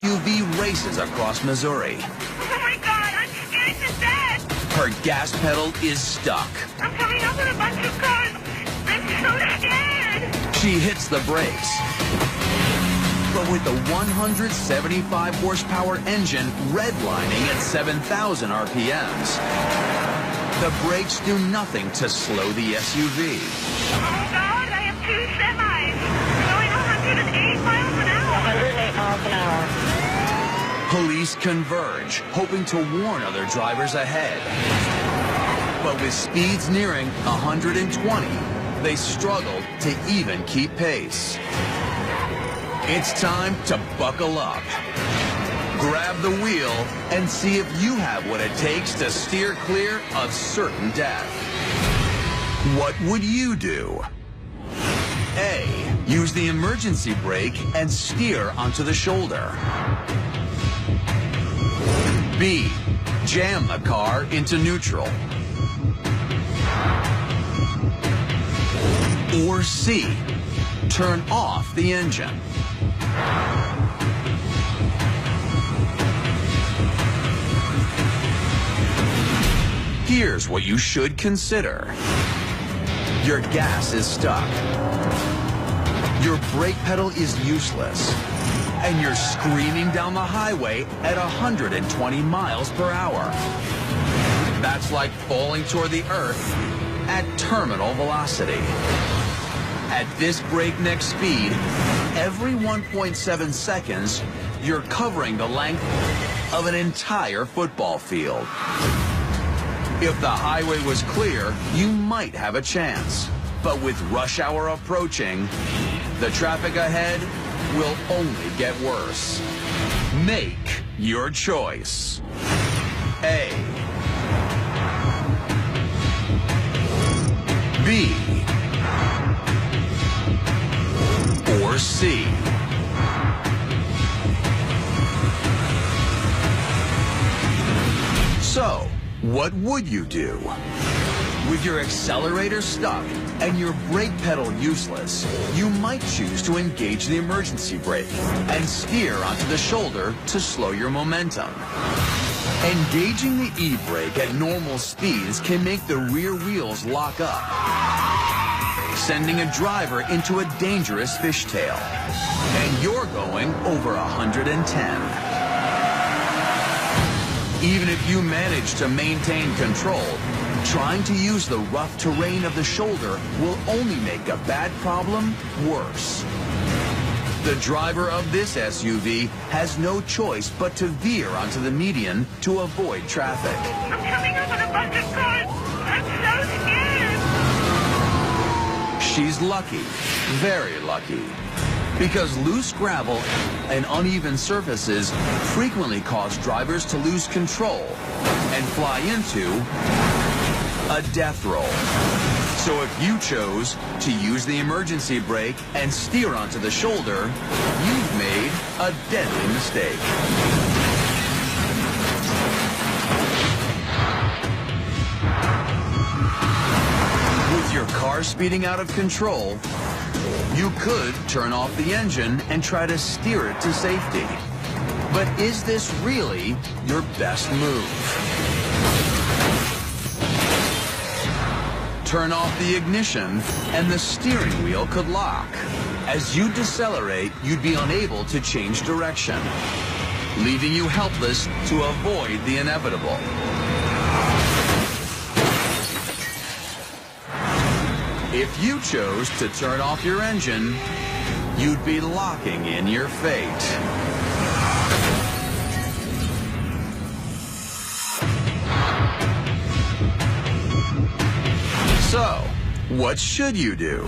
SUV races across Missouri. Oh my God, I'm scared to death. Her gas pedal is stuck. I'm coming up with a bunch of cars. I'm so scared. She hits the brakes. But with the 175 horsepower engine redlining at 7,000 RPMs, the brakes do nothing to slow the SUV. Oh God, I have two semis going 108 miles an hour. 108 miles an hour. Police converge, hoping to warn other drivers ahead. But with speeds nearing 120, they struggle to even keep pace. It's time to buckle up. Grab the wheel and see if you have what it takes to steer clear of certain death. What would you do? A. Use the emergency brake and steer onto the shoulder. B. Jam the car into neutral. Or C. Turn off the engine. Here's what you should consider. Your gas is stuck. Your brake pedal is useless. And you're screaming down the highway at 120 miles per hour. That's like falling toward the earth at terminal velocity. At this breakneck speed, every 1.7 seconds, you're covering the length of an entire football field. If the highway was clear, you might have a chance. But with rush hour approaching, the traffic ahead will only get worse. Make your choice. A. B. Or C. So, what would you do? With your accelerator stuck and your brake pedal useless, you might choose to engage the emergency brake and steer onto the shoulder to slow your momentum. Engaging the e-brake at normal speeds can make the rear wheels lock up, sending a driver into a dangerous fishtail. And you're going over 110. Even if you manage to maintain control, trying to use the rough terrain of the shoulder will only make a bad problem worse. The driver of this SUV has no choice but to veer onto the median to avoid traffic. I'm coming up with a bunch of cars. I'm so scared. She's lucky, very lucky, because loose gravel and uneven surfaces frequently cause drivers to lose control and fly into a death roll. So if you chose to use the emergency brake and steer onto the shoulder, you've made a deadly mistake. With your car speeding out of control, you could turn off the engine and try to steer it to safety. But is this really your best move? Turn off the ignition and the steering wheel could lock. As you decelerate, you'd be unable to change direction, leaving you helpless to avoid the inevitable. If you chose to turn off your engine, you'd be locking in your fate. So, what should you do?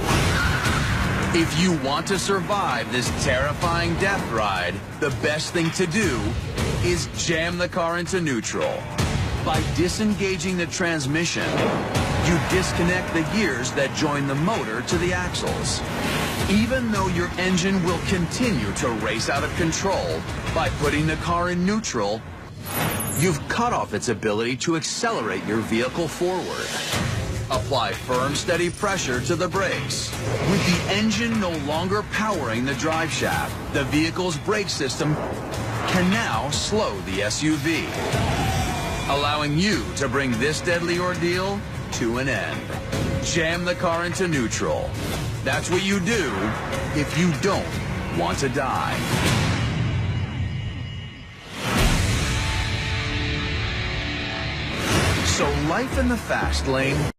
If you want to survive this terrifying death ride, the best thing to do is jam the car into neutral. By disengaging the transmission, you disconnect the gears that join the motor to the axles. Even though your engine will continue to race out of control, by putting the car in neutral, you've cut off its ability to accelerate your vehicle forward. Apply firm, steady pressure to the brakes. With the engine no longer powering the drive shaft, the vehicle's brake system can now slow the SUV, allowing you to bring this deadly ordeal to an end. Jam the car into neutral. That's what you do if you don't want to die. So life in the fast lane